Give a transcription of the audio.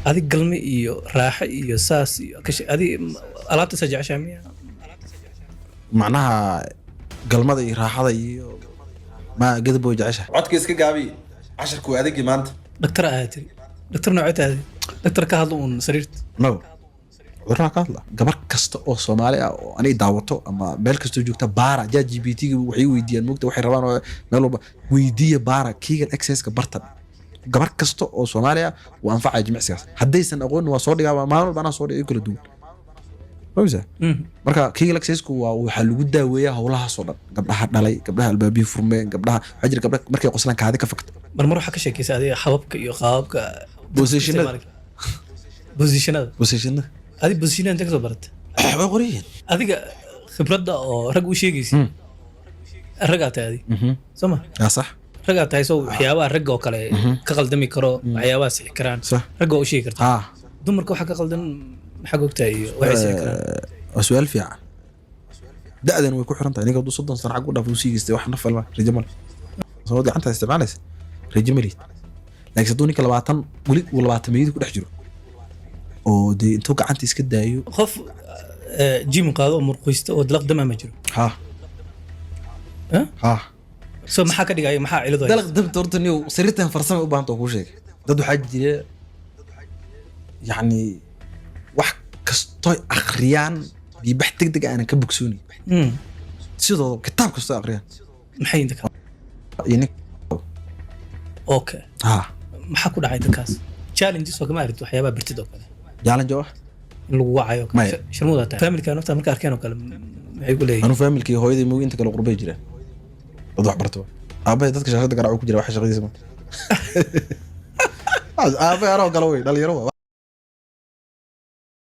هذه قلمي إيو راحة إيو ساس إيو كش هذه ألات سجع شامية معناها قلمada iyo raaxada iyo ma gadab way jeceshahay codka iska gaabi casharku adeegi maanta دكتور هاتري دكتور نوعية هذه دكتور كهضم سريرت no waxa ka hadla gabar kasta oo Soomaali ah oo anay daawato ama meel kasta joogta baara ChatGPT waxay weydiiyaan moogta waxay rabaan meel walba weydiiya baara kiigan access ka bartan gabar kasta oo Soomaali ah waa anfacay jimicsigaas hadaysan aqoon waa soo dhigaa maalin walba ana soo dhigay kala duwan Rosa marka kiigan access-ku waa waxa lagu daaweeyaa hawlaha soo dhan gabdhaha dhalay gabdhaha albaabiyo furmeen gabdhaha xajir gabdhaha markay qoslaan kaadi ka fakta مرمر حكى شيء كيس هذه حبابك إيو خابك بوزيشنada هذه بوزيشنada أنت كذا برت way qoriyeen هذه خبرة أو رجع شيء كيس رجعت هذه سما yaa sax رجعت هاي سو حياة رجع وكله كقل دمي كرو حياة سكران صح رجع شيء كرت ها دمر كو حكى قل دم حقوق تاي وعي سكران سؤال fiican da'dan way ku xiran tahay aniga 30 sano xaq u dhaaf u siigistay wax nafal ma rijamal soo gacanta isticmaalaysa rijimali laakiin dooni ka 20 wali 20 meeyid ku dhex jiro oo de intuu gacanta iska daayo خوف جيم قاضي مرقيسته ودلق دم ما جرو ha ha سو ما حكى دقاي ما حا على dalaq dab tortaniyo sariirtan farsamo u baahanto ku sheeg dad waxa jira yani wax kasto akhriyaan bi bax degdeg aan ka bogsooni sidoo kitaab kasto akhriyaan maxay inta yani اوكي ha maxaa ku dhacay dadkaas challenges oo kama arid waxyaaba birtid oo kale jaalan jawax in lagu wacayo sharmuda taa family ka nafta marka arkeen oo kale maxay ku leeyihiin anu familkii hooyadii muu inta kale qurbay jireen dad wax barto aabay dadka shaqada garaac ku jira wax shaqadiisa ma aabay aro galo way dhalinyaro